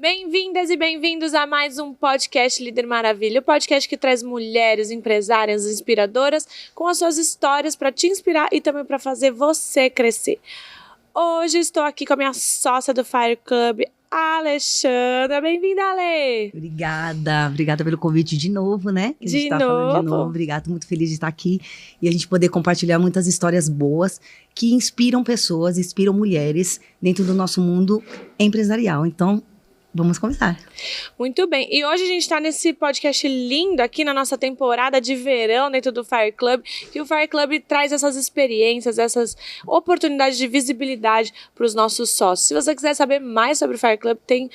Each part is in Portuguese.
Bem-vindas e bem-vindos a mais um podcast Líder Maravilha, o podcast que traz mulheres empresárias inspiradoras com as suas histórias para te inspirar e também para fazer você crescer. Hoje estou aqui com a minha sócia do Fire Club, Alexandra. Bem-vinda, Ale! Obrigada pelo convite de novo, né? Que a gente falando de novo. Obrigada, tô muito feliz de estar aqui e a gente poder compartilhar muitas histórias boas que inspiram pessoas, inspiram mulheres dentro do nosso mundo empresarial. Então, vamos começar. Muito bem. E hoje a gente está nesse podcast lindo aqui na nossa temporada de verão dentro do Fire Club, que o Fire Club traz essas experiências, essas oportunidades de visibilidade para os nossos sócios. Se você quiser saber mais sobre o Fire Club, tem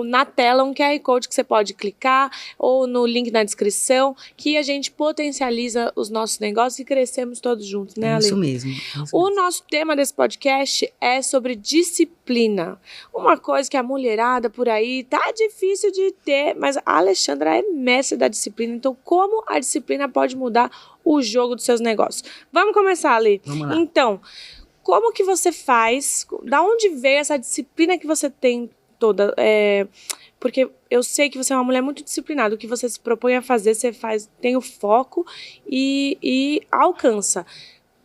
na tela um QR Code que você pode clicar ou no link na descrição, que a gente potencializa os nossos negócios e crescemos todos juntos, né, Ale? Isso mesmo. O nosso tema desse podcast é sobre disciplina. Uma coisa que a mulherada por aí tá difícil de ter, mas a Alexandra é mestre da disciplina. Então, como a disciplina pode mudar o jogo dos seus negócios? Vamos começar, Ale? Vamos lá. Então, como que você faz? Da onde veio essa disciplina que você tem toda? Porque eu sei que você é uma mulher muito disciplinada. O que você se propõe a fazer, você faz, tem o foco e alcança.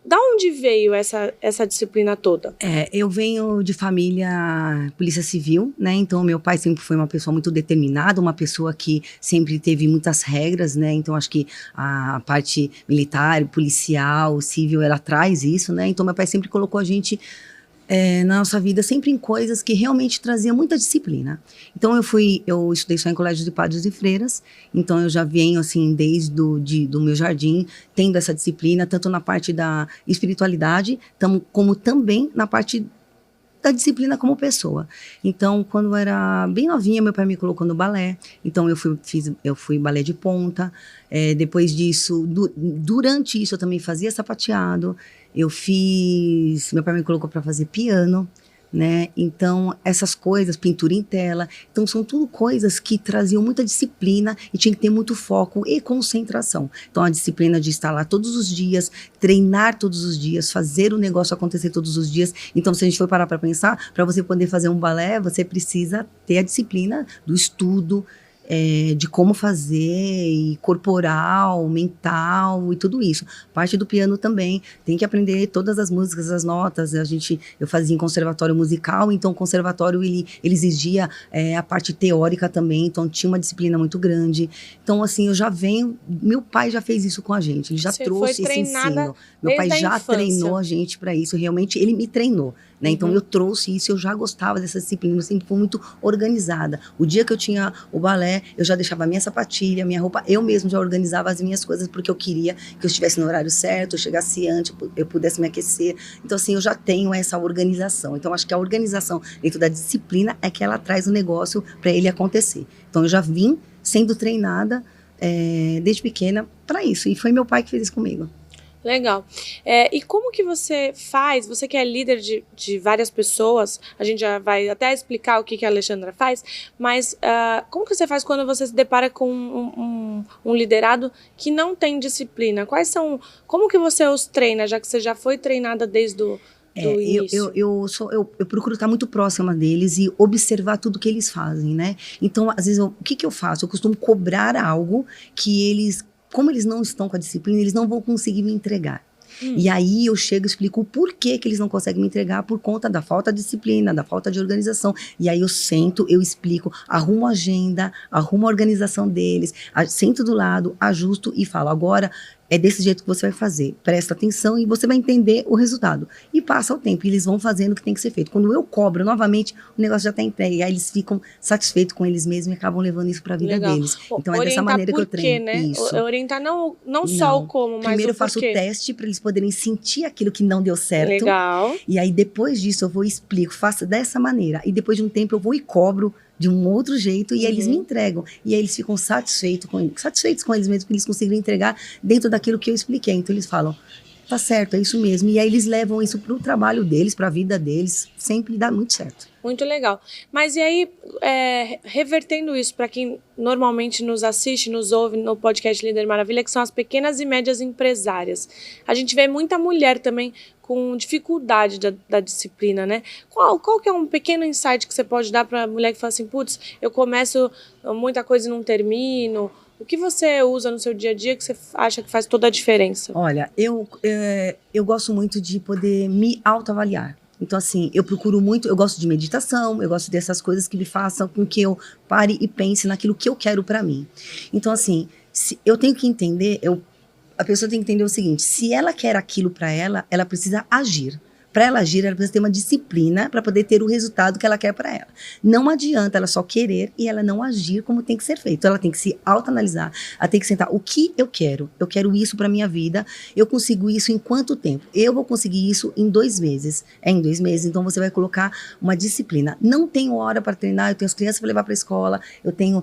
Da onde veio essa disciplina toda? Eu venho de família polícia civil, né? Então, meu pai sempre foi uma pessoa muito determinada, uma pessoa que sempre teve muitas regras, né? Então, acho que a parte militar, policial, civil, ela traz isso, né? Então, meu pai sempre colocou a gente na nossa vida, sempre em coisas que realmente traziam muita disciplina. Então, eu estudei só em colégio de padres e freiras, então eu já venho, assim, desde do meu jardim, tendo essa disciplina, tanto na parte da espiritualidade, como também na parte da disciplina como pessoa. Então, quando eu era bem novinha, meu pai me colocou no balé, então eu fui balé de ponta, depois disso, durante isso eu também fazia sapateado, meu pai me colocou para fazer piano, né? Então, essas coisas, pintura em tela, então são tudo coisas que traziam muita disciplina e tinha que ter muito foco e concentração. Então, a disciplina de estar lá todos os dias, treinar todos os dias, fazer o negócio acontecer todos os dias. Então, se a gente for parar para pensar, para você poder fazer um balé, você precisa ter a disciplina do estudo, de como fazer, e corporal, mental e tudo isso. Parte do piano também, tem que aprender todas as músicas, as notas. Eu fazia em conservatório musical, então o conservatório ele exigia a parte teórica também, então tinha uma disciplina muito grande. Então, assim, eu já venho, meu pai já fez isso com a gente, ele já trouxe esse ensino. Meu pai já treinou a gente para isso, realmente ele me treinou. Né? Então, eu trouxe isso, eu já gostava dessa disciplina, eu sempre fui muito organizada. O dia que eu tinha o balé, eu já deixava a minha sapatilha, minha roupa, eu mesmo já organizava as minhas coisas, porque eu queria que eu estivesse no horário certo, eu chegasse antes, eu pudesse me aquecer. Então, assim, eu já tenho essa organização. Então, acho que a organização dentro da disciplina é que ela traz o negócio para ele acontecer. Então, eu já vim sendo treinada desde pequena para isso, e foi meu pai que fez isso comigo. Legal. E como que você faz, você que é líder de várias pessoas, a gente já vai até explicar o que a Alexandra faz, mas como que você faz quando você se depara com um liderado que não tem disciplina? Como que você os treina, já que você já foi treinada desde o início? Eu procuro estar muito próxima deles e observar tudo que eles fazem, né? Então, às vezes, o que eu faço? Eu costumo cobrar algo que eles, como eles não estão com a disciplina, eles não vão conseguir me entregar. E aí eu chego e explico o porquê que eles não conseguem me entregar por conta da falta de disciplina, da falta de organização. E aí eu sento, eu explico, arrumo a agenda, arrumo a organização deles, sento do lado, ajusto e falo, agora é desse jeito que você vai fazer, presta atenção e você vai entender o resultado. E passa o tempo, e eles vão fazendo o que tem que ser feito. Quando eu cobro novamente, o negócio já está entregue, e aí eles ficam satisfeitos com eles mesmos e acabam levando isso para a vida deles. Então é dessa maneira que eu treino. Né? Isso. Orientar não só o como, mas primeiro o eu faço o teste para eles poderem sentir aquilo que não deu certo. Legal. E aí depois disso eu vou e explico, faço dessa maneira. E depois de um tempo eu vou e cobro de um outro jeito, e aí eles me entregam. E aí eles ficam satisfeitos com eles mesmos, porque eles conseguiram entregar dentro daquilo que eu expliquei. Então eles falam, tá certo, é isso mesmo. E aí eles levam isso pro trabalho deles, pra vida deles, sempre dá muito certo. Muito legal. Mas e aí, revertendo isso para quem normalmente nos assiste, nos ouve no podcast Líder Maravilha, que são as pequenas e médias empresárias. A gente vê muita mulher também com dificuldade da disciplina, né? Qual que é um pequeno insight que você pode dar para a mulher que fala assim, putz, eu começo muita coisa e não termino? O que você usa no seu dia a dia que você acha que faz toda a diferença? Olha, eu gosto muito de poder me autoavaliar. Então, assim, eu procuro muito, eu gosto de meditação, eu gosto dessas coisas que me façam com que eu pare e pense naquilo que eu quero pra mim. Então, assim, eu tenho que entender, a pessoa tem que entender o seguinte, se ela quer aquilo pra ela, ela precisa agir. Para ela agir, ela precisa ter uma disciplina para poder ter o resultado que ela quer para ela. Não adianta ela só querer e ela não agir como tem que ser feito. Ela tem que se autoanalisar, ela tem que sentar. O que eu quero? Eu quero isso para minha vida. Eu consigo isso em quanto tempo? Eu vou conseguir isso em 2 meses. É em 2 meses, então você vai colocar uma disciplina. Não tenho hora para treinar, eu tenho as crianças para levar para a escola, eu tenho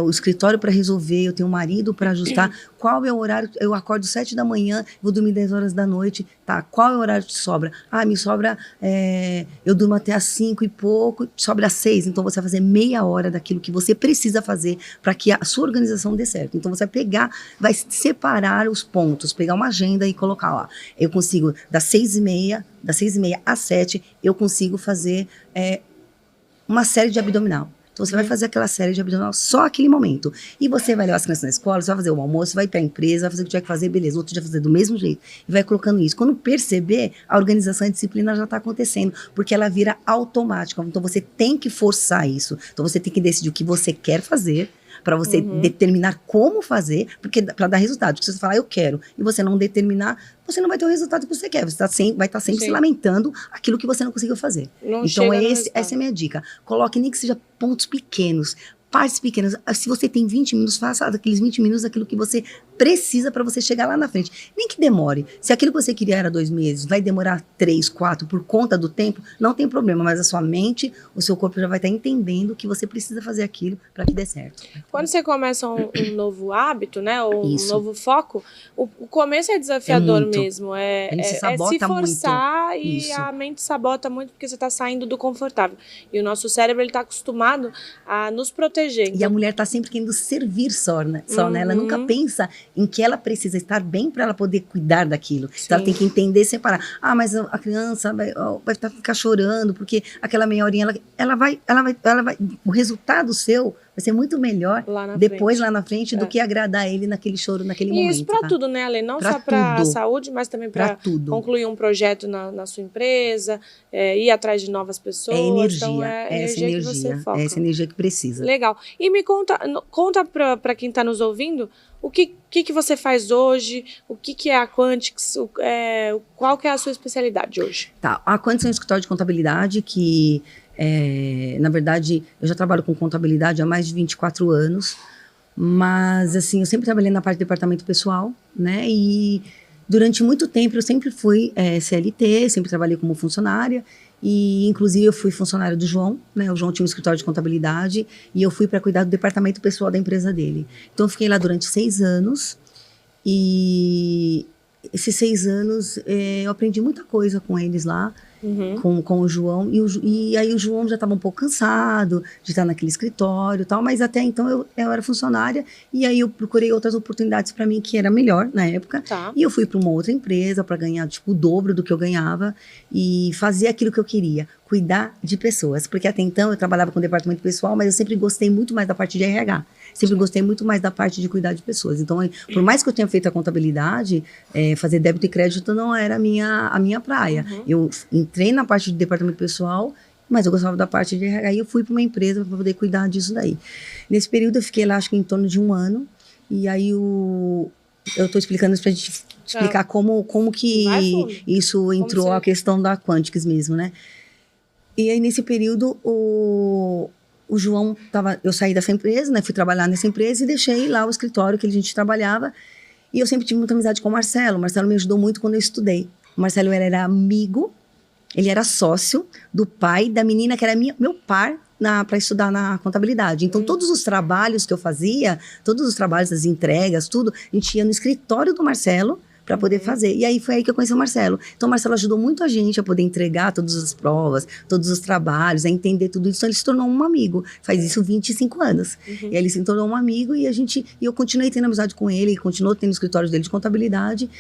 o escritório para resolver, eu tenho um marido para ajustar. Qual é o horário? Eu acordo 7 da manhã, vou dormir 10 horas da noite. Tá, qual é o horário que sobra? Me sobra, eu durmo até às 5 e pouco, sobra às 6. Então você vai fazer meia hora daquilo que você precisa fazer para que a sua organização dê certo. Então você vai pegar, vai separar os pontos, pegar uma agenda e colocar, ó, eu consigo das 6h30 às 7, eu consigo fazer uma série de abdominal. Então, você vai fazer aquela série de abdominal só aquele momento. E você vai levar as crianças na escola, você vai fazer o almoço, vai para a empresa, vai fazer o que tiver que fazer, beleza. Outro dia vai fazer do mesmo jeito. E vai colocando isso. Quando perceber, a organização e a disciplina já está acontecendo. Porque ela vira automática. Então, você tem que forçar isso. Então, você tem que decidir o que você quer fazer, para você determinar como fazer, porque para dar resultado. Porque se você falar, eu quero, e você não determinar, você não vai ter o resultado que você quer. Você vai estar sempre se lamentando aquilo que você não conseguiu fazer. Então, essa é a minha dica. Coloque nem que seja pontos pequenos, partes pequenas. Se você tem 20 minutos, faça daqueles 20 minutos aquilo que você precisa para você chegar lá na frente. Nem que demore. Se aquilo que você queria era 2 meses, vai demorar 3, 4 por conta do tempo, não tem problema, mas a sua mente, o seu corpo já vai estar entendendo que você precisa fazer aquilo para que dê certo. Quando você começa um novo hábito, né, ou um novo foco, o começo é desafiador mesmo. Se forçar muito. E a mente sabota muito porque você está saindo do confortável. E o nosso cérebro está acostumado a nos proteger. Então... E a mulher está sempre querendo servir só, né? Ela nunca pensa em que ela precisa estar bem para ela poder cuidar daquilo. Então ela tem que entender e separar. Mas a criança vai ficar chorando porque aquela meia horinha ela vai o resultado seu vai ser muito melhor depois lá na frente do que agradar ele naquele choro, naquele momento. E isso para tudo, né, Ale? Não só para a saúde, mas também para concluir um projeto na sua empresa, ir atrás de novas pessoas. É energia. Então, energia que você foca. É essa energia que precisa. Legal. E me conta para quem está nos ouvindo, o que você faz hoje, o que é a Quantix, qual que é a sua especialidade hoje? Tá, a Quantix é um escritório de contabilidade que, na verdade, eu já trabalho com contabilidade há mais de 24 anos, mas, assim, eu sempre trabalhei na parte de departamento pessoal, né, e durante muito tempo eu sempre fui CLT, sempre trabalhei como funcionária, e inclusive eu fui funcionária do João, né? O João tinha um escritório de contabilidade e eu fui para cuidar do departamento pessoal da empresa dele. Então eu fiquei lá durante 6 anos e esses 6 anos eu aprendi muita coisa com eles lá. Com o João, e aí o João já estava um pouco cansado de estar naquele escritório e tal, mas até então eu era funcionária, e aí eu procurei outras oportunidades para mim que era melhor na época, e eu fui para uma outra empresa para ganhar tipo o dobro do que eu ganhava e fazer aquilo que eu queria, cuidar de pessoas, porque até então eu trabalhava com o departamento pessoal, mas eu sempre gostei muito mais da parte de RH, sempre gostei muito mais da parte de cuidar de pessoas. Então, por mais que eu tenha feito a contabilidade, fazer débito e crédito não era a minha praia. Eu entrei na parte de departamento pessoal, mas eu gostava da parte de RH e eu fui para uma empresa para poder cuidar disso daí. Nesse período eu fiquei lá, acho que em torno de 1 ano, e aí eu estou explicando isso para a gente explicar como que isso entrou a questão da Quantix mesmo, né? E aí nesse período o João eu saí dessa empresa, né? Fui trabalhar nessa empresa e deixei lá o escritório que a gente trabalhava, e eu sempre tive muita amizade com o Marcelo. O Marcelo me ajudou muito quando eu estudei. O Marcelo era amigo. Ele era sócio do pai da menina que era meu par para estudar na contabilidade. Então, todos os trabalhos que eu fazia, todos os trabalhos das entregas, tudo, a gente ia no escritório do Marcelo para poder fazer. E aí foi aí que eu conheci o Marcelo. Então o Marcelo ajudou muito a gente a poder entregar todas as provas, todos os trabalhos, a entender tudo isso. Então ele se tornou um amigo. Faz isso 25 anos. E aí ele se tornou um amigo e eu continuei tendo amizade com ele, continuou tendo o escritório dele de contabilidade.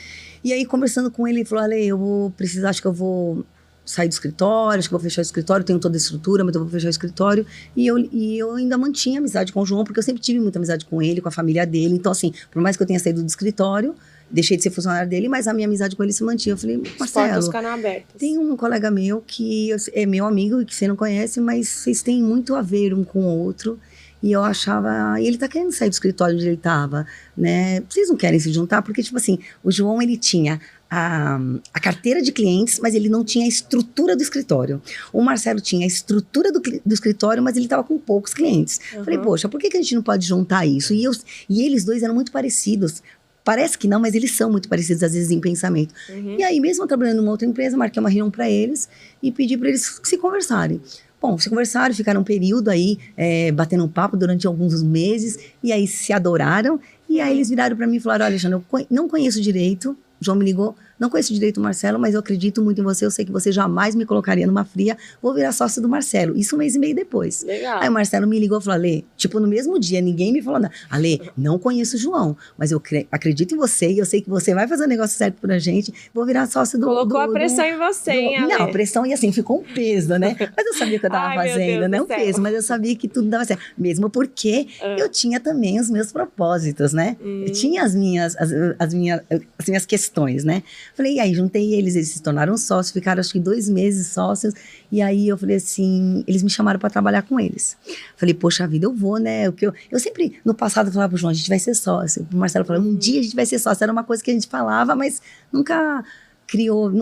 E aí conversando com ele, ele falou: Ale, eu vou precisar, acho que eu vou sair do escritório, acho que vou fechar o escritório, tenho toda a estrutura, mas eu vou fechar o escritório. E eu ainda mantinha amizade com o João, porque eu sempre tive muita amizade com ele, com a família dele. Então, assim, por mais que eu tenha saído do escritório, deixei de ser funcionário dele, mas a minha amizade com ele se mantinha. Eu falei: Marcelo, tem um colega meu que é meu amigo e que você não conhece, mas vocês têm muito a ver um com o outro. E eu achava, e ele tá querendo sair do escritório onde ele tava, né? Vocês não querem se juntar? Porque, tipo assim, o João, ele tinha a carteira de clientes, mas ele não tinha a estrutura do escritório. O Marcelo tinha a estrutura do escritório, mas ele estava com poucos clientes. Falei: poxa, por que a gente não pode juntar isso? E eles dois eram muito parecidos. Parece que não, mas eles são muito parecidos, às vezes, em pensamento. E aí, mesmo trabalhando numa outra empresa, marquei uma reunião para eles e pedi para eles se conversarem. Bom, se conversaram, ficaram um período aí, batendo um papo durante alguns meses, e aí se adoraram. E aí eles viraram para mim e falaram: olha, Alexandre, eu não conheço direito. O João me ligou: não conheço direito o Marcelo, mas eu acredito muito em você, eu sei que você jamais me colocaria numa fria, vou virar sócio do Marcelo. Isso 1 mês e meio depois. Legal. Aí o Marcelo me ligou e falou: Ale, tipo, no mesmo dia, ninguém me falou nada. Ale, não conheço o João, mas eu acredito em você e eu sei que você vai fazer o negócio certo pra gente, vou virar sócio do... Colocou a pressão em você, hein, Ale? Não, a pressão, e assim, ficou um peso, né? Mas eu sabia o que eu tava fazendo, né? Um peso, mas eu sabia que tudo dava certo. Mesmo porque eu tinha também os meus propósitos, né? Eu tinha as minhas questões, né? Falei, e aí juntei eles se tornaram sócios, ficaram acho que 2 meses sócios, e aí eu falei assim, eles me chamaram para trabalhar com eles. Falei, poxa vida, eu vou, né? Eu sempre, no passado, falava pro João: a gente vai ser sócio. O Marcelo falou: um dia a gente vai ser sócio. Era uma coisa que a gente falava, mas nunca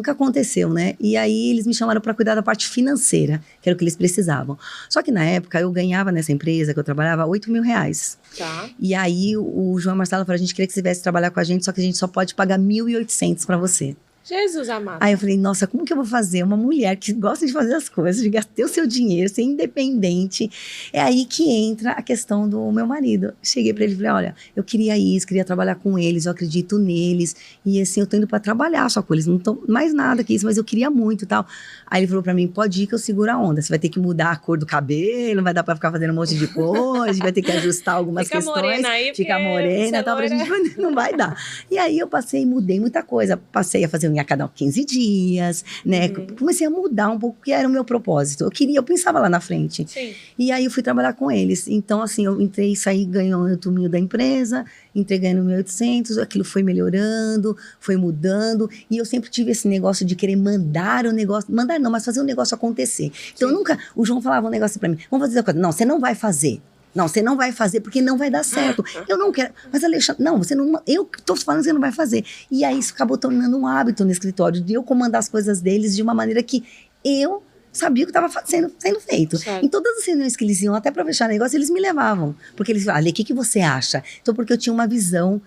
aconteceu, né? E aí eles me chamaram para cuidar da parte financeira, que era o que eles precisavam. Só que na época eu ganhava nessa empresa que eu trabalhava R$8.000. Tá. E aí o João Marcelo falou: a gente queria que você viesse trabalhar com a gente, só que a gente só pode pagar 1.800 para você. Jesus amado. Aí eu falei: nossa, como que eu vou fazer? Uma mulher que gosta de fazer as coisas, de gastar o seu dinheiro, ser independente. É aí que entra a questão do meu marido. Cheguei pra ele e falei: olha, eu queria isso, queria trabalhar com eles, eu acredito neles. E assim, eu tô indo pra trabalhar só com eles, não tô mais nada que isso, mas eu queria muito e tal. Aí ele falou pra mim: pode ir que eu seguro a onda. Você vai ter que mudar a cor do cabelo, não vai dar pra ficar fazendo um monte de coisa, a gente vai ter que ajustar algumas questões. Morena aí, ficar morena e tal, pra gente não vai dar. E aí eu mudei muita coisa. Passei a fazer unha a cada 15 dias, né? Comecei a mudar um pouco, que era o meu propósito. Eu pensava lá na frente. Sim. E aí eu fui trabalhar com eles. Então, assim, eu entrei e saí ganhando o turminho da empresa, entrei ganhando 1.800, aquilo foi melhorando, foi mudando. E eu sempre tive esse negócio de querer mandar o negócio, mandar não, mas fazer o negócio acontecer. Então, o João falava um negócio pra mim: vamos fazer a coisa. Não, você não vai fazer. Não, você não vai fazer porque não vai dar certo. Eu não quero. Mas, Alexandre, não, você não. Eu tô falando que você não vai fazer. E aí isso acabou tornando um hábito no escritório, de eu comandar as coisas deles de uma maneira que eu sabia o que estava sendo feito. Certo. Em todas as reuniões que eles iam, até para fechar negócio, eles me levavam. Porque eles falavam: Ale, o que você acha? Então, porque eu tinha uma visão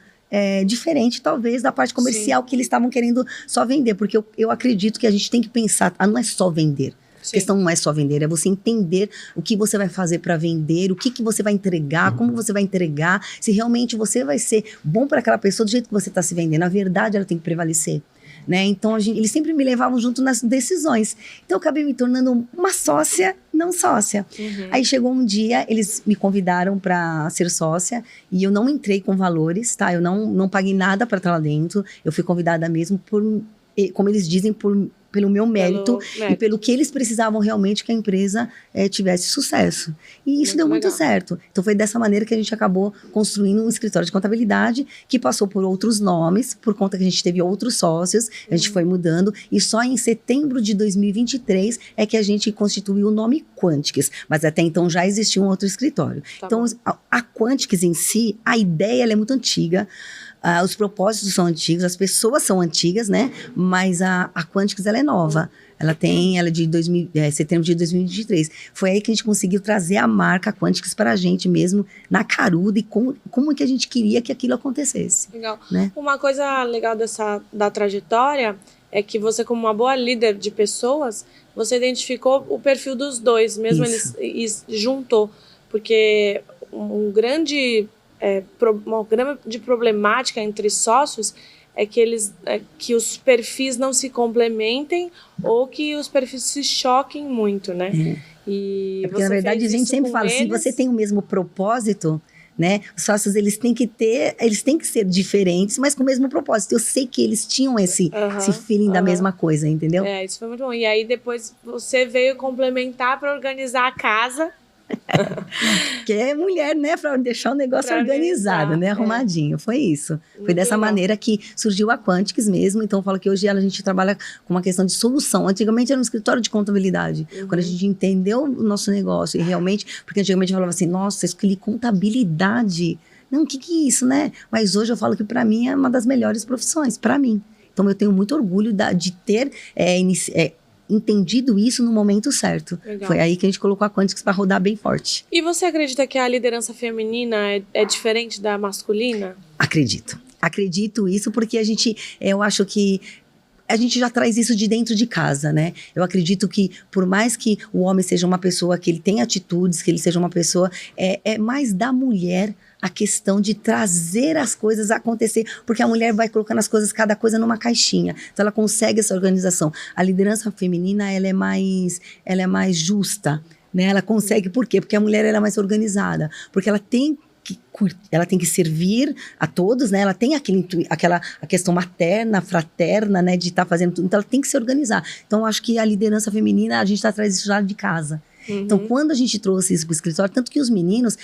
diferente, talvez, da parte comercial. Sim. Que eles estavam querendo só vender. Porque eu acredito que a gente tem que pensar, não é só vender. Sim. A questão não é só vender, é você entender o que você vai fazer para vender, o que você vai entregar, como você vai entregar, se realmente você vai ser bom para aquela pessoa do jeito que você está se vendendo. Na verdade, ela tem que prevalecer, né? Então, eles sempre me levavam junto nas decisões. Então, eu acabei me tornando uma sócia, não sócia. Aí chegou um dia, eles me convidaram para ser sócia e eu não entrei com valores, tá? Eu não paguei nada para estar lá dentro. Eu fui convidada mesmo como eles dizem, pelo meu mérito e pelo que eles precisavam realmente que a empresa tivesse sucesso. E isso deu muito certo. Então foi dessa maneira que a gente acabou construindo um escritório de contabilidade que passou por outros nomes, por conta que a gente teve outros sócios, a gente foi mudando, e só em setembro de 2023 é que a gente constituiu o nome Quantics, mas até então já existia um outro escritório. Tá. Então a Quantics em si, a ideia ela é muito antiga. Os propósitos são antigos, as pessoas são antigas, né? Mas a Quantics, ela é nova. Ela é de setembro de 2023. Foi aí que a gente conseguiu trazer a marca Quantics para a gente mesmo, na caruda, e como que a gente queria que aquilo acontecesse. Legal. Né? Uma coisa legal da trajetória é que você, como uma boa líder de pessoas, você identificou o perfil dos dois, mesmo eles juntou. Porque uma grande problemática entre sócios que os perfis não se complementem ou que os perfis se choquem muito, né? E porque, na verdade, a gente sempre fala, se você tem o mesmo propósito, né? Os sócios, eles têm que ser diferentes, mas com o mesmo propósito. Eu sei que eles tinham esse feeling da mesma coisa, entendeu? Isso foi muito bom. E aí, depois, você veio complementar para organizar a casa. Que é mulher, né? Pra deixar o negócio organizado, né? Arrumadinho. Foi isso. Foi dessa maneira que surgiu a Quantics mesmo. Então, eu falo que hoje a gente trabalha com uma questão de solução. Antigamente era um escritório de contabilidade. Quando a gente entendeu o nosso negócio e realmente... Porque antigamente eu falava assim, nossa, escolhi contabilidade. Não, o que é isso, né? Mas hoje eu falo que para mim é uma das melhores profissões, para mim. Então, eu tenho muito orgulho de ter entendido isso no momento certo. Legal. Foi aí que a gente colocou a Quantics para rodar bem forte. E você acredita que a liderança feminina é diferente da masculina? Acredito isso porque eu acho que a gente já traz isso de dentro de casa, né? Eu acredito que, por mais que o homem seja uma pessoa que ele tenha atitudes, que ele seja uma pessoa, é mais da mulher a questão de trazer as coisas a acontecer, porque a mulher vai colocando as coisas, cada coisa numa caixinha. Então, ela consegue essa organização. A liderança feminina, ela é mais justa, né? Ela consegue, por quê? Porque a mulher ela é mais organizada, porque ela tem que servir a todos, né? Ela tem a questão materna, fraterna, né? De estar fazendo tudo. Então, ela tem que se organizar. Então, eu acho que a liderança feminina, a gente traz isso já de casa. Então, quando a gente trouxe isso para o escritório, tanto que os meninos,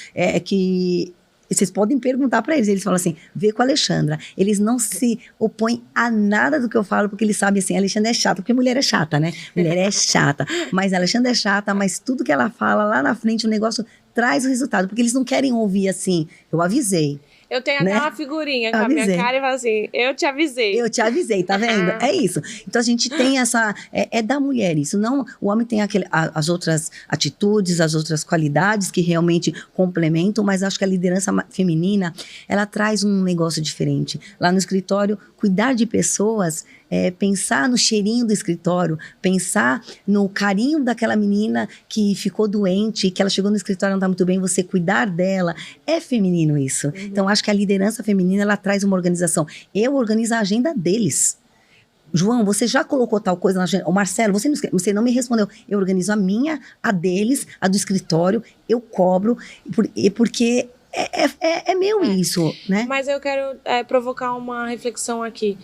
vocês podem perguntar para eles falam assim, vê com a Alexandra. Eles não se opõem a nada do que eu falo, porque eles sabem assim, a Alexandra é chata, porque mulher é chata, né? Mulher é chata, mas a Alexandra é chata, mas tudo que ela fala lá na frente, o negócio traz o resultado, porque eles não querem ouvir assim, eu avisei. Eu tenho até uma figurinha com a minha cara e falo assim, eu te avisei. Eu te avisei, tá vendo? É isso. Então, a gente tem essa... É da mulher isso. Não, o homem tem as outras atitudes, as outras qualidades que realmente complementam, mas acho que a liderança feminina, ela traz um negócio diferente. Lá no escritório, cuidar de pessoas... pensar no cheirinho do escritório, pensar no carinho daquela menina que ficou doente, que ela chegou no escritório e não está muito bem, você cuidar dela, é feminino isso. Então, acho que a liderança feminina, ela traz uma organização. Eu organizo a agenda deles. João, você já colocou tal coisa na agenda? O Marcelo, você não me respondeu. Eu organizo a minha, a deles, a do escritório, eu cobro, porque... É meu isso, né? Mas eu quero provocar uma reflexão aqui.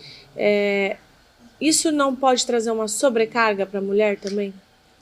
Isso não pode trazer uma sobrecarga para a mulher também?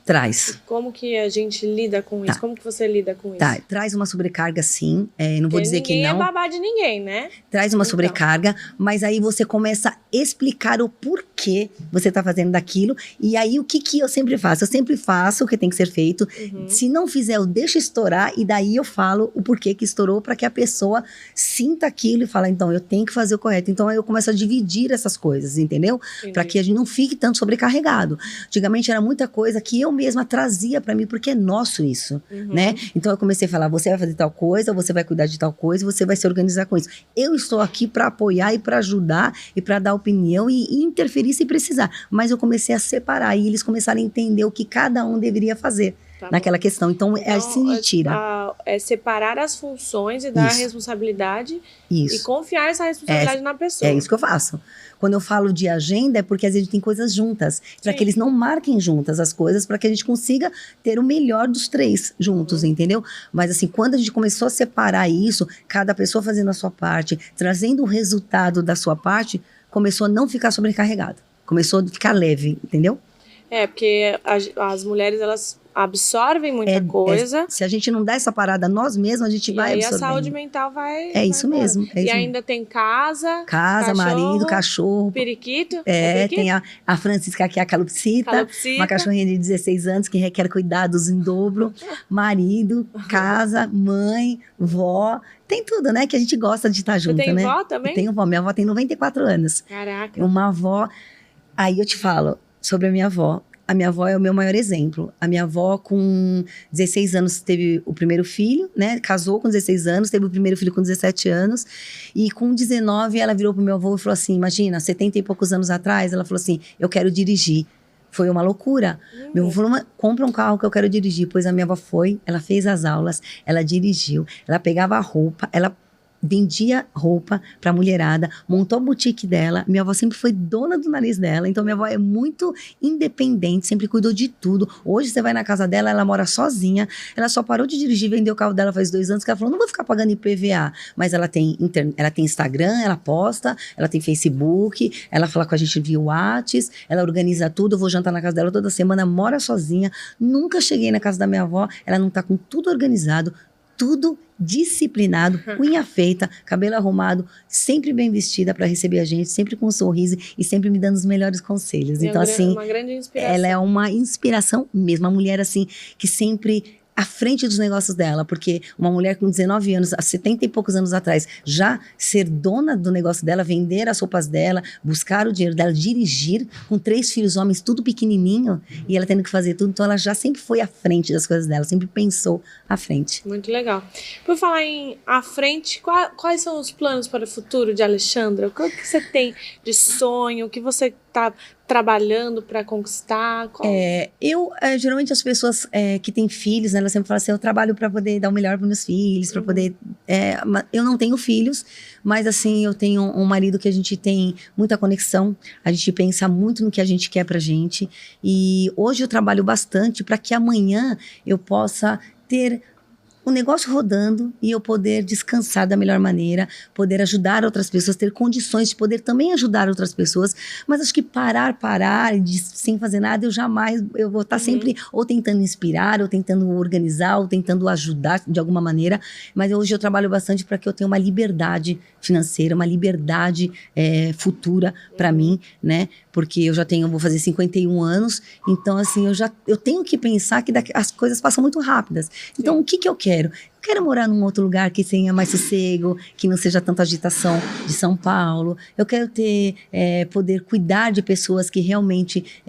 Traz. Como que a gente lida com isso? Como que você lida com isso? Traz uma sobrecarga, sim. Não vou dizer que não. Ninguém é babá de ninguém, né? Traz uma sobrecarga, mas aí você começa a explicar o porquê você está fazendo daquilo. E aí, o que eu sempre faço? Eu sempre faço o que tem que ser feito. Se não fizer, eu deixo estourar. E daí eu falo o porquê que estourou para que a pessoa sinta aquilo e fale, então, eu tenho que fazer o correto. Então, aí eu começo a dividir essas coisas, entendeu? Para que a gente não fique tanto sobrecarregado. Antigamente, era muita coisa que eu mesma trazia para mim, porque é nosso isso, né? Então eu comecei a falar, você vai fazer tal coisa, você vai cuidar de tal coisa, você vai se organizar com isso. Eu estou aqui para apoiar e para ajudar e para dar opinião e interferir se precisar. Mas eu comecei a separar e eles começaram a entender o que cada um deveria fazer naquela questão. Então assim tira. É separar as funções e dar a responsabilidade e confiar essa responsabilidade na pessoa. É isso que eu faço. Quando eu falo de agenda, é porque às vezes tem coisas juntas, para que eles não marquem juntas as coisas, para que a gente consiga ter o melhor dos três juntos, entendeu? Mas assim, quando a gente começou a separar isso, cada pessoa fazendo a sua parte, trazendo o resultado da sua parte, começou a não ficar sobrecarregado, começou a ficar leve, entendeu? Porque as mulheres, elas absorvem muita coisa. Se a gente não dá essa parada nós mesmos, a gente vai absorvendo. E a saúde mental vai... isso mesmo. E ainda tem casa, marido, cachorro. Periquito. Tem a Francisca, que é a calopsita. Uma cachorrinha de 16 anos que requer cuidados em dobro. Marido, casa, mãe, vó. Tem tudo, né? Que a gente gosta de estar junto, né? Você tem vó também? Eu tenho vó. Minha avó tem 94 anos. Caraca. Uma avó... Aí eu te falo sobre a minha avó. A minha avó é o meu maior exemplo. A minha avó, com 16 anos, teve o primeiro filho, né? Casou com 16 anos, teve o primeiro filho com 17 anos. E com 19, ela virou pro meu avô e falou assim, imagina, 70 e poucos anos atrás, ela falou assim, eu quero dirigir. Foi uma loucura. Meu avô falou, compra um carro que eu quero dirigir. Pois a minha avó foi, ela fez as aulas, ela dirigiu, ela pegava a roupa, ela vendia roupa pra mulherada, montou a boutique dela. Minha avó sempre foi dona do nariz dela, então minha avó é muito independente, sempre cuidou de tudo. Hoje você vai na casa dela, ela mora sozinha, ela só parou de dirigir, vendeu o carro dela faz 2 anos, que ela falou, não vou ficar pagando IPVA, mas ela tem Instagram, ela posta, ela tem Facebook, ela fala com a gente via WhatsApp, ela organiza tudo, eu vou jantar na casa dela toda semana, mora sozinha, nunca cheguei na casa da minha avó, ela não tá com tudo organizado, tudo disciplinado, unha feita, cabelo arrumado, sempre bem vestida para receber a gente, sempre com um sorriso e sempre me dando os melhores conselhos. Então, assim, uma grande inspiração. ela é uma inspiração mesmo, uma mulher assim que sempre à frente dos negócios dela, porque uma mulher com 19 anos, há 70 e poucos anos atrás, já ser dona do negócio dela, vender as roupas dela, buscar o dinheiro dela, dirigir, com 3 filhos homens, tudo pequenininho, e ela tendo que fazer tudo, então ela já sempre foi à frente das coisas dela, sempre pensou à frente. Muito legal. Por falar em à frente, quais são os planos para o futuro de Alexandra? O que você tem de sonho? O que você está trabalhando para conquistar? Geralmente as pessoas que têm filhos, né, elas sempre falam assim, eu trabalho para poder dar o melhor para meus filhos, para poder... eu não tenho filhos, mas assim, eu tenho um marido que a gente tem muita conexão, a gente pensa muito no que a gente quer pra gente, e hoje eu trabalho bastante para que amanhã eu possa ter o negócio rodando e eu poder descansar da melhor maneira, poder ajudar outras pessoas, ter condições de poder também ajudar outras pessoas, mas acho que parar sem fazer nada, eu vou estar sempre ou tentando inspirar, ou tentando organizar, ou tentando ajudar de alguma maneira, mas hoje eu trabalho bastante para que eu tenha uma liberdade financeira, uma liberdade futura para mim, né, porque eu vou fazer 51 anos, então assim, eu tenho que pensar que as coisas passam muito rápidas, então o que eu quero? Eu quero morar num outro lugar que tenha mais sossego, que não seja tanta agitação de São Paulo. Eu quero poder cuidar de pessoas que realmente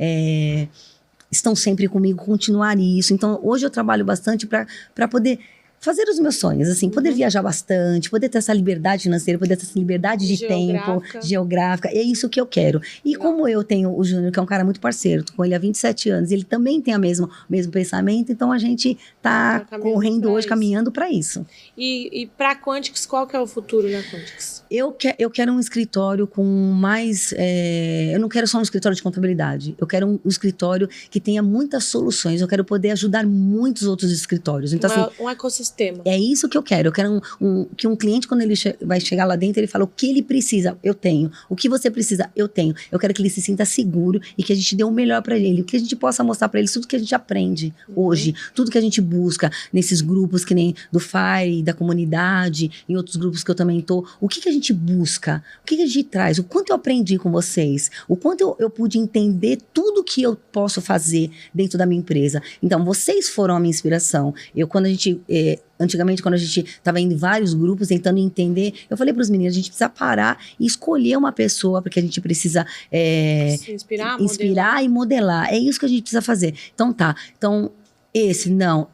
estão sempre comigo, continuar isso. Então, hoje eu trabalho bastante para poder fazer os meus sonhos, assim, poder viajar bastante, poder ter essa liberdade financeira, poder ter essa liberdade de tempo, geográfica, é isso que eu quero. E como eu tenho o Júnior, que é um cara muito parceiro, tô com ele há 27 anos, ele também tem o mesmo pensamento, então a gente tá correndo hoje, caminhando para isso. E para a Quantix, qual que é o futuro da Quantix? Eu quero um escritório com mais... eu não quero só um escritório de contabilidade, eu quero um escritório que tenha muitas soluções, eu quero poder ajudar muitos outros escritórios. Então, um ecossistema. É isso que eu quero. Eu quero que um cliente, quando ele vai chegar lá dentro, ele fala o que ele precisa, eu tenho. O que você precisa, eu tenho. Eu quero que ele se sinta seguro e que a gente dê o melhor para ele. Que a gente possa mostrar para ele tudo que a gente aprende hoje. Tudo que a gente busca nesses grupos que nem do FIRE, da comunidade, em outros grupos que eu também tô. O que a gente busca? O que a gente traz? O quanto eu aprendi com vocês? O quanto eu pude entender tudo que eu posso fazer dentro da minha empresa? Então, vocês foram a minha inspiração. Antigamente, quando a gente estava em vários grupos tentando entender, eu falei para os meninos, a gente precisa parar e escolher uma pessoa, porque a gente precisa se inspirar e modelar. É isso que a gente precisa fazer. Então esse não,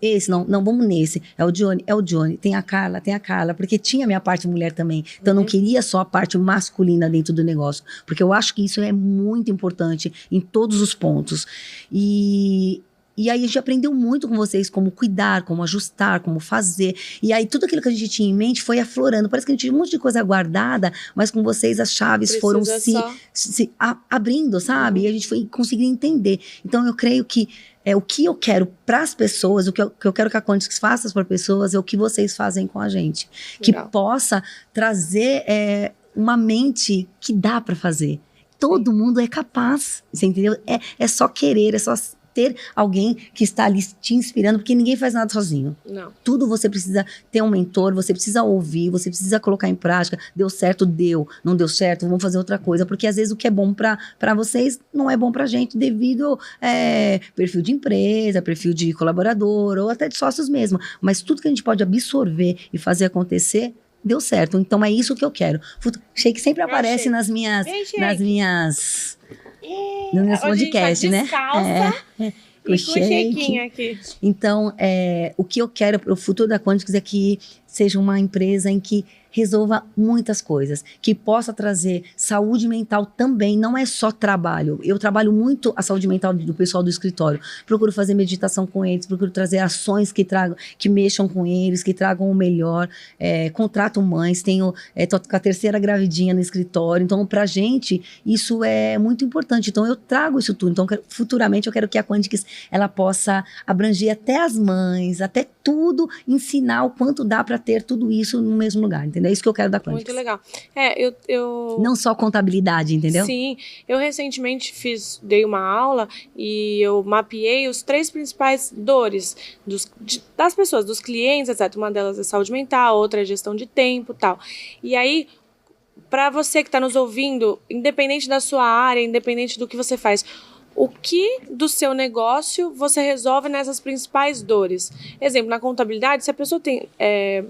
vamos nesse. É o Johnny, tem a Carla, porque tinha a minha parte mulher também. Então, eu não queria só a parte masculina dentro do negócio, porque eu acho que isso é muito importante em todos os pontos. E aí a gente aprendeu muito com vocês como cuidar, como ajustar, como fazer. E aí tudo aquilo que a gente tinha em mente foi aflorando. Parece que a gente tinha um monte de coisa guardada, mas com vocês as chaves foram se abrindo, sabe? E a gente foi conseguindo entender. Então eu creio que o que eu quero para as pessoas, o que eu quero que a Quantix faça para as pessoas é o que vocês fazem com a gente. Legal. Que possa trazer uma mente que dá para fazer. Todo mundo é capaz, você entendeu? É só querer, é só ter alguém que está ali te inspirando, porque ninguém faz nada sozinho. Não. Tudo você precisa ter um mentor, você precisa ouvir, você precisa colocar em prática. Deu certo, deu. Não deu certo, vamos fazer outra coisa. Porque às vezes o que é bom para vocês não é bom pra gente devido perfil de empresa, perfil de colaborador ou até de sócios mesmo. Mas tudo que a gente pode absorver e fazer acontecer, deu certo. Então é isso que eu quero. Shake sempre aparece nos meus podcasts, né? Com o shakinho aqui. Então, o que eu quero para o futuro da Quantix é que seja uma empresa em que resolva muitas coisas, que possa trazer saúde mental também, não é só trabalho. Eu trabalho muito a saúde mental do pessoal do escritório, procuro fazer meditação com eles, procuro trazer ações que mexam com eles, que tragam o melhor, contrato mães, tô com a terceira gravidinha no escritório, então pra gente isso é muito importante, então eu trago isso tudo, então futuramente eu quero que a Quantix ela possa abranger até as mães, até tudo, ensinar o quanto dá para ter tudo isso no mesmo lugar, entendeu? É isso que eu quero da Quantix. Muito legal. Não só contabilidade, entendeu? Sim, eu recentemente dei uma aula e eu mapeei os 3 principais dores das pessoas, dos clientes, etc. Uma delas é saúde mental, outra é gestão de tempo, tal. E aí, para você que está nos ouvindo, independente da sua área, independente do que você faz, o que do seu negócio você resolve nessas principais dores? Exemplo, na contabilidade, se a pessoa tem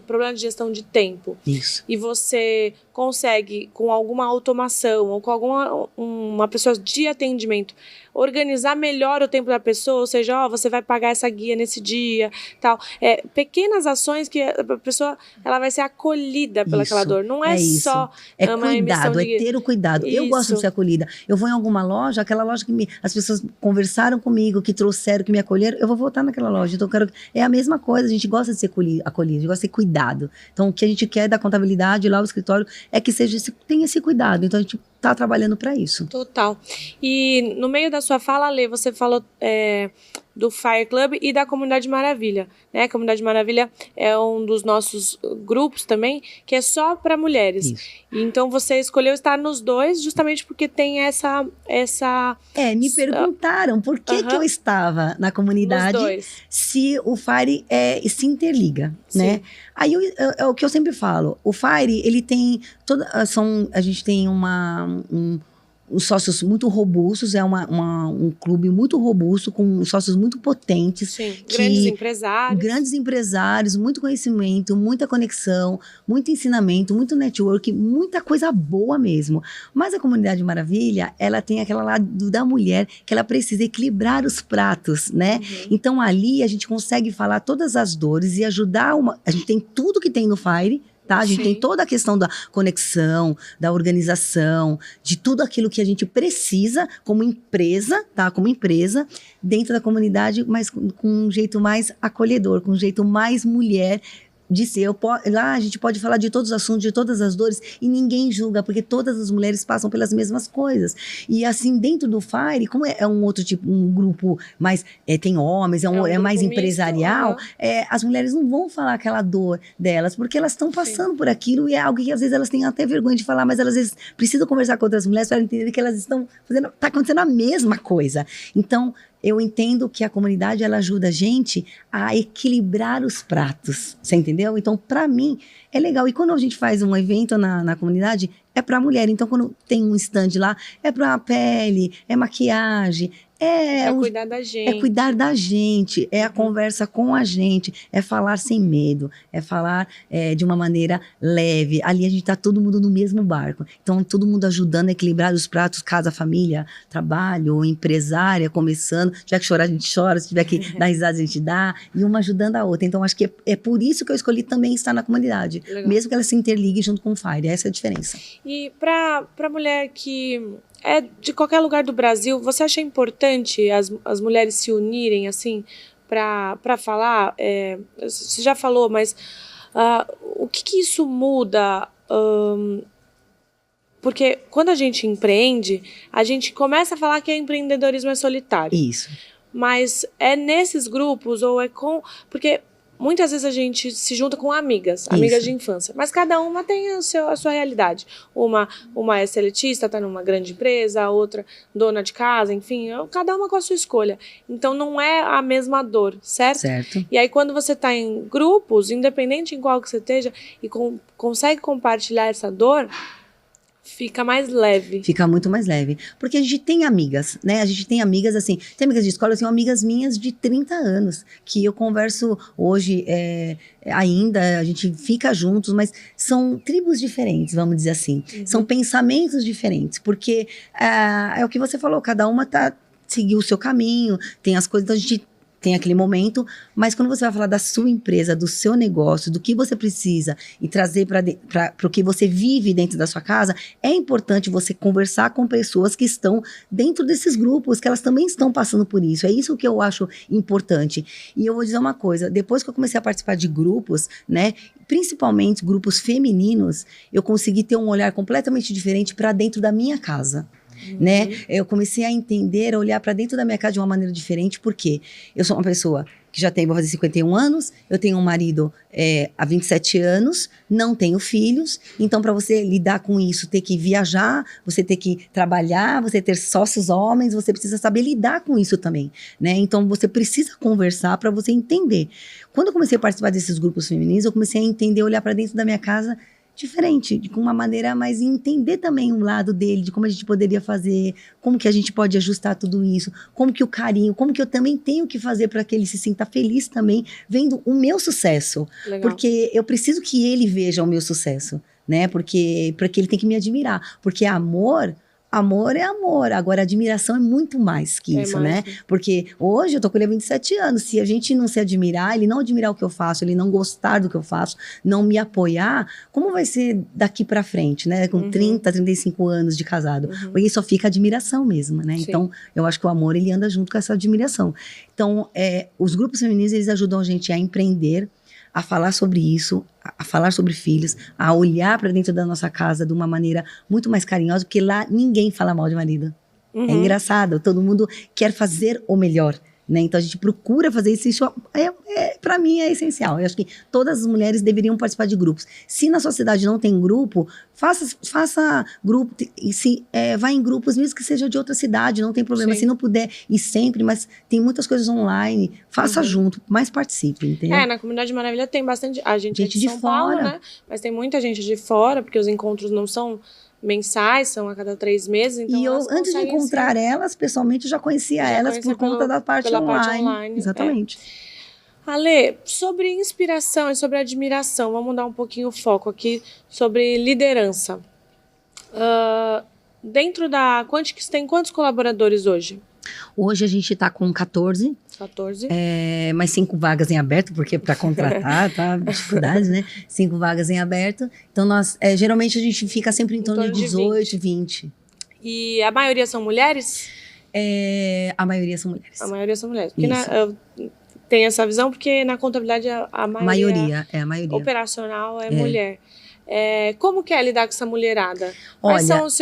problema de gestão de tempo, isso, e você consegue, com alguma automação ou com uma pessoa de atendimento, organizar melhor o tempo da pessoa, ou seja, você vai pagar essa guia nesse dia, tal. Pequenas ações que a pessoa ela vai ser acolhida pelaquela dor. Não é só uma emissão de... ter o cuidado. Isso. Eu gosto de ser acolhida. Eu vou em alguma loja, aquela loja que as pessoas conversaram comigo, que trouxeram, que me acolheram, eu vou voltar naquela loja. Então, é a mesma coisa, a gente gosta de ser acolhido, a gente gosta de ser cuidado. Então, o que a gente quer da contabilidade, lá o escritório, é que tenha esse cuidado. Então, a gente está trabalhando para isso. Total. E no meio da sua fala, Lê, você falou do Fire Club e da Comunidade Maravilha, né? A Comunidade Maravilha é um dos nossos grupos também, que é só para mulheres. Isso. E então você escolheu estar nos dois justamente porque tem essa... me perguntaram por que eu estava na comunidade se o Fire se interliga, né? Aí é o que eu sempre falo, o Fire, ele tem a gente tem os sócios muito robustos, é um clube muito robusto, com sócios muito potentes. Sim, grandes empresários, muito conhecimento, muita conexão, muito ensinamento, muito network, muita coisa boa mesmo. Mas a Comunidade Maravilha, ela tem aquela lado da mulher, que ela precisa equilibrar os pratos, né? Uhum. Então ali a gente consegue falar todas as dores e ajudar a gente tem tudo que tem no Fire, tá? A gente tem toda a questão da conexão, da organização, de tudo aquilo que a gente precisa como empresa, tá? Como empresa, dentro da comunidade, mas com um jeito mais acolhedor, com um jeito mais mulher de ser. Lá a gente pode falar de todos os assuntos, de todas as dores, e ninguém julga, porque todas as mulheres passam pelas mesmas coisas. E assim, dentro do Fire, como é um outro tipo, um grupo mais, tem homens, é mais empresarial, as mulheres não vão falar aquela dor delas, porque elas estão passando por aquilo, e é algo que às vezes elas têm até vergonha de falar, mas elas às vezes precisam conversar com outras mulheres para entender que elas estão tá acontecendo a mesma coisa. Então, eu entendo que a comunidade, ela ajuda a gente a equilibrar os pratos, você entendeu? Então, para mim, é legal. E quando a gente faz um evento na comunidade, é para mulher. Então, quando tem um stand lá, é para pele, é maquiagem, cuidar da gente. É cuidar da gente, é a conversa com a gente, é falar sem medo, é falar de uma maneira leve. Ali a gente tá todo mundo no mesmo barco. Então, todo mundo ajudando a equilibrar os pratos, casa, família, trabalho, empresária, começando. Se tiver que chorar, a gente chora, se tiver que dar risada, a gente dá. E uma ajudando a outra. Então, acho que é por isso que eu escolhi também estar na comunidade. Legal. Mesmo que ela se interligue junto com o Fire. Essa é a diferença. E pra mulher que de qualquer lugar do Brasil, você acha importante as mulheres se unirem, assim, para falar? Você já falou, mas o que isso muda? Porque quando a gente empreende, a gente começa a falar que empreendedorismo é solitário. Isso. Mas é nesses grupos ou com... Porque muitas vezes a gente se junta com amigas de infância, mas cada uma tem a sua realidade. Uma é seletista, está numa grande empresa, a outra dona de casa, enfim, cada uma com a sua escolha. Então não é a mesma dor, certo? Certo. E aí quando você está em grupos, independente em qual que você esteja, e consegue compartilhar essa dor, fica mais leve. Fica muito mais leve. Porque a gente tem amigas, né? A gente tem amigas, assim, tem amigas de escola, eu tenho amigas minhas de 30 anos, que eu converso hoje ainda, a gente fica juntos, mas são tribos diferentes, vamos dizer assim. Uhum. São pensamentos diferentes, porque é o que você falou, cada uma seguiu o seu caminho, tem as coisas, então a gente tem aquele momento, mas quando você vai falar da sua empresa, do seu negócio, do que você precisa e trazer para o que você vive dentro da sua casa, é importante você conversar com pessoas que estão dentro desses grupos, que elas também estão passando por isso. É isso que eu acho importante. E eu vou dizer uma coisa, depois que eu comecei a participar de grupos, né, principalmente grupos femininos, eu consegui ter um olhar completamente diferente para dentro da minha casa. Né? Eu comecei a entender, a olhar para dentro da minha casa de uma maneira diferente, porque eu sou uma pessoa que vou fazer 51 anos, eu tenho um marido há 27 anos, não tenho filhos, então para você lidar com isso, ter que viajar, você ter que trabalhar, você ter sócios homens, você precisa saber lidar com isso também, né? Então você precisa conversar para você entender. Quando eu comecei a participar desses grupos femininos, eu comecei a entender, olhar para dentro da minha casa diferente, com uma maneira mais entender também um lado dele, de como a gente poderia fazer, como que a gente pode ajustar tudo isso, como que o carinho, como que eu também tenho que fazer para que ele se sinta feliz também, vendo o meu sucesso. Legal. Porque eu preciso que ele veja o meu sucesso, né? Porque ele tem que me admirar, porque amor é amor, agora admiração é muito mais que isso, mais, né? Porque hoje eu tô com ele há 27 anos, se a gente não se admirar, ele não admirar o que eu faço, ele não gostar do que eu faço, não me apoiar, como vai ser daqui pra frente, né? Com 30, 35 anos de casado. Porque só fica admiração mesmo, né? Sim. Então, eu acho que o amor, ele anda junto com essa admiração. Então, os grupos femininos, eles ajudam a gente a empreender, a falar sobre isso, a falar sobre filhos, a olhar para dentro da nossa casa de uma maneira muito mais carinhosa, porque lá ninguém fala mal de marido. É engraçado, todo mundo quer fazer o melhor, né? Então a gente procura fazer isso, para mim é essencial. Eu acho que todas as mulheres deveriam participar de grupos. Se na sua cidade não tem grupo, faça grupo, vá em grupos, mesmo que seja de outra cidade, não tem problema. Sim. Se não puder ir sempre, mas tem muitas coisas online, faça junto, mas participe, entendeu? Na Comunidade Maravilha tem bastante, a gente é de São Paulo, né? Mas tem muita gente de fora, porque os encontros não são mensais, são a cada 3 meses. Então e eu, antes de encontrar elas, pessoalmente, eu já conhecia elas por conta da parte online. Exatamente. Ale, sobre inspiração e sobre admiração, vamos mudar um pouquinho o foco aqui sobre liderança. Dentro da Quantix tem quantos colaboradores hoje? Hoje a gente está com 14. 14. Mais 5 vagas em aberto, porque para contratar, tá? Dificuldades, né? 5 vagas em aberto. Então, geralmente a gente fica sempre em torno de 18, 20. E a maioria são mulheres? A maioria são mulheres. A maioria são mulheres. Porque eu tenho essa visão, porque na contabilidade a maioria operacional é mulher. Como que é lidar com essa mulherada? Quais são os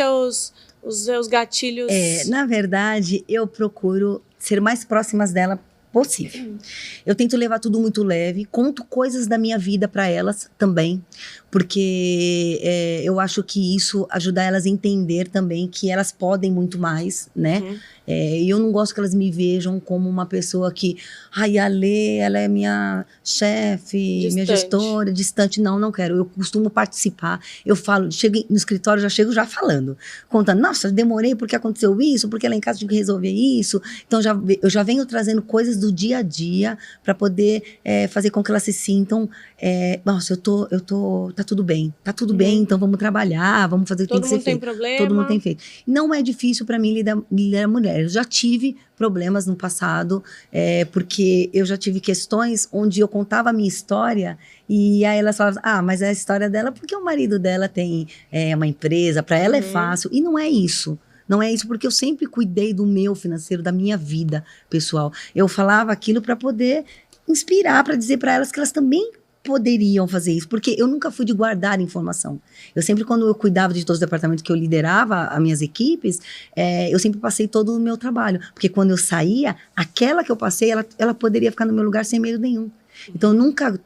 seus gatilhos? Na verdade, eu procuro ser mais próximas dela possível. Eu tento levar tudo muito leve, conto coisas da minha vida para elas também, porque eu acho que isso ajuda elas a entender também que elas podem muito mais, né? E eu não gosto que elas me vejam como uma pessoa que, a Lê, ela é minha chefe, minha gestora, distante. Não quero. Eu costumo participar. Eu falo, chego no escritório, já chego falando, contando, nossa, demorei porque aconteceu isso, porque lá em casa tinha que resolver isso. Então, eu já venho trazendo coisas do dia a dia para poder fazer com que elas se sintam, nossa, tá tudo bem, então vamos trabalhar, vamos fazer o que tem que ser feito. Todo mundo tem problema. Todo mundo tem feito. Não é difícil para mim lidar mulher. Eu já tive problemas no passado, porque eu já tive questões onde eu contava a minha história e aí elas falavam, mas é a história dela porque o marido dela tem uma empresa, para ela é fácil. E não é isso. Não é isso, porque eu sempre cuidei do meu financeiro, da minha vida pessoal. Eu falava aquilo para poder inspirar, para dizer para elas que elas também poderiam fazer isso, porque eu nunca fui de guardar informação. Eu sempre, quando eu cuidava de todos os departamentos que eu liderava, as minhas equipes, eu sempre passei todo o meu trabalho, porque quando eu saía, aquela que eu passei, ela poderia ficar no meu lugar sem medo nenhum. Então, eu nunca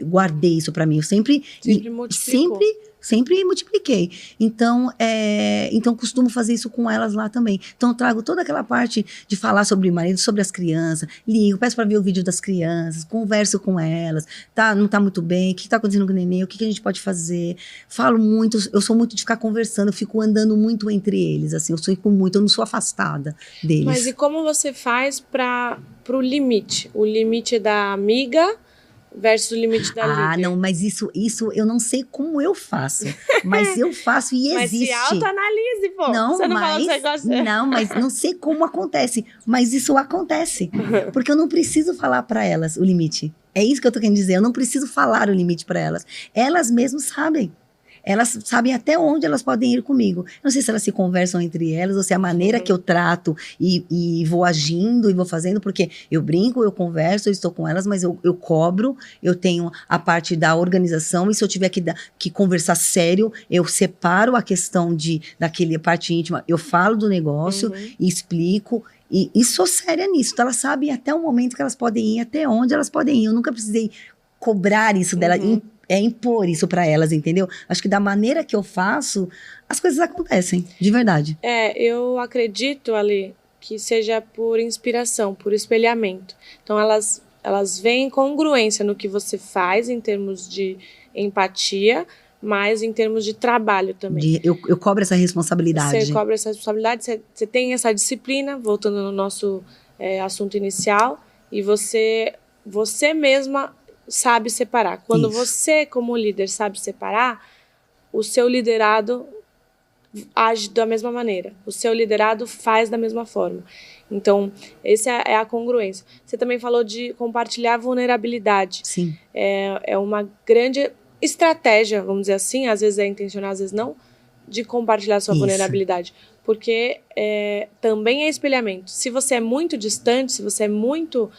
guardei isso para mim, eu sempre multipliquei. Então, costumo fazer isso com elas lá também. Então, eu trago toda aquela parte de falar sobre o marido, sobre as crianças, ligo, peço para ver o vídeo das crianças, converso com elas, não tá muito bem, o que tá acontecendo com o neném, o que a gente pode fazer. Falo muito, eu sou muito de ficar conversando, eu fico andando muito entre eles, assim, eu não sou afastada deles. Mas e como você faz pro limite? O limite da amiga, versus o limite da líder. Ah, não, mas isso eu não sei como eu faço. Mas eu faço e Mas existe. se autoanalise, pô. Não, você não mas, fala que você gosta. não, mas não sei como acontece. Mas isso acontece. Porque eu não preciso falar para elas o limite. É isso que eu tô querendo dizer. Eu não preciso falar o limite para elas. Elas mesmas sabem. Elas sabem até onde elas podem ir comigo. Não sei se elas se conversam entre elas ou se é a maneira que eu trato e vou agindo e vou fazendo, porque eu brinco, eu converso, eu estou com elas, mas eu cobro, eu tenho a parte da organização, e se eu tiver que conversar sério, eu separo a questão daquele parte íntima, eu falo do negócio e explico. E sou séria nisso. Então, elas sabem até o momento que elas podem ir, até onde elas podem ir. Eu nunca precisei cobrar isso dela, impor isso para elas, entendeu? Acho que da maneira que eu faço, as coisas acontecem, de verdade. Eu acredito, Ali, que seja por inspiração, por espelhamento. Então, elas veem congruência no que você faz em termos de empatia, mas em termos de trabalho também. Eu cobro essa responsabilidade. Você cobra essa responsabilidade, você tem essa disciplina, voltando no nosso assunto inicial, e você mesma sabe separar. Quando você, como líder, sabe separar, o seu liderado age da mesma maneira. O seu liderado faz da mesma forma. Então, essa é a congruência. Você também falou de compartilhar vulnerabilidade. Sim. É uma grande estratégia, vamos dizer assim, às vezes é intencional, às vezes não, de compartilhar sua vulnerabilidade. Porque também é espelhamento. Se você é muito distante, se você é muito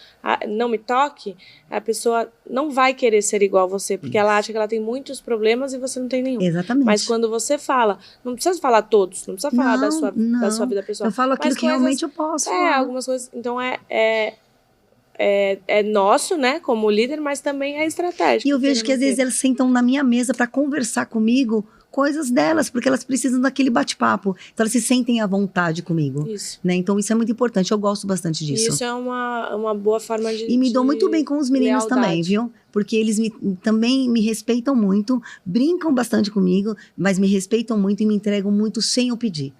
não me toque, a pessoa não vai querer ser igual a você, porque ela acha que ela tem muitos problemas e você não tem nenhum. Exatamente. Mas quando você fala, não precisa falar todos, não precisa falar da sua vida pessoal. Eu falo aquilo que realmente eu posso. Algumas coisas. Então é nosso, né, como líder, mas também é estratégico. E eu vejo que às vezes elas sentam na minha mesa para conversar comigo coisas delas, porque elas precisam daquele bate-papo. Então elas se sentem à vontade comigo. Isso. Né? Então isso é muito importante, eu gosto bastante disso. Isso é uma boa forma de E me dou muito bem com os meninos lealdade. também, viu? Porque eles também me respeitam muito, brincam bastante comigo, mas me respeitam muito e me entregam muito sem eu pedir.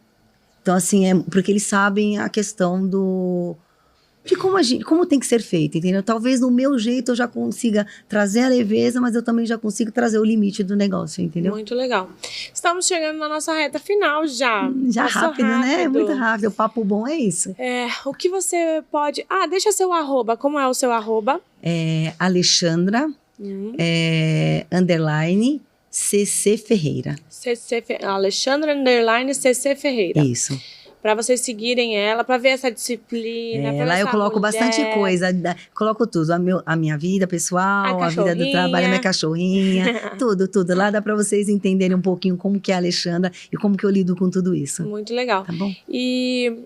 Então assim, porque eles sabem a questão de como tem que ser feito, entendeu? Talvez no meu jeito eu já consiga trazer a leveza, mas eu também já consigo trazer o limite do negócio, entendeu? Muito legal. Estamos chegando na nossa reta final já. Já rápido, né? Muito rápido. O papo bom é isso. O que você pode... deixa seu arroba. Como é o seu arroba? Alexandra, _ CC Ferreira. Alexandra _ CC Ferreira. Isso. Para vocês seguirem ela, para ver essa disciplina. Lá eu coloco bastante coisa, coloco tudo, a minha vida pessoal, a vida do trabalho, a minha cachorrinha, tudo. Lá dá para vocês entenderem um pouquinho como que é a Alexandra e como que eu lido com tudo isso. Muito legal. Tá bom? E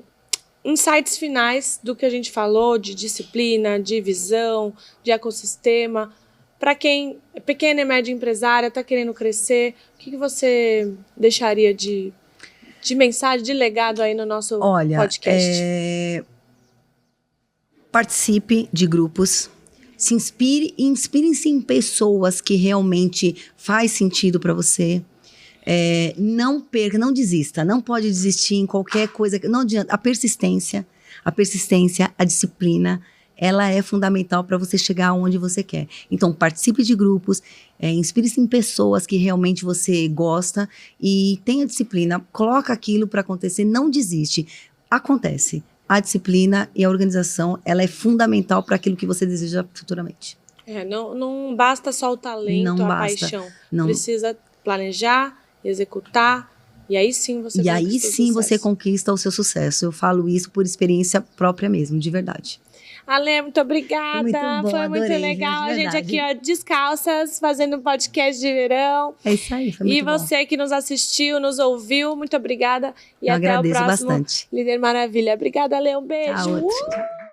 insights finais do que a gente falou, de disciplina, de visão, de ecossistema. Para quem é pequena e média empresária, está querendo crescer, o que você deixaria de mensagem, de legado aí no nosso podcast? Participe de grupos, se inspire e inspirem-se em pessoas que realmente faz sentido para você. Não perca, não desista, não pode desistir em qualquer coisa, não adianta. A persistência, a disciplina, ela é fundamental para você chegar aonde você quer. Então, participe de grupos, inspire-se em pessoas que realmente você gosta e tenha disciplina, coloca aquilo para acontecer, não desiste. Acontece. A disciplina e a organização, ela é fundamental para aquilo que você deseja futuramente. Não basta só o talento, paixão. Precisa planejar, executar, e aí sim você conquista o seu sucesso. Eu falo isso por experiência própria mesmo, de verdade. Ale, muito obrigada. Muito bom, foi muito legal. A gente aqui, descalças, fazendo um podcast de verão. É isso aí, foi muito bom. E você que nos assistiu, nos ouviu, muito obrigada. E até o próximo bastante. Líder Maravilha. Obrigada, Ale. Um beijo. Tchau.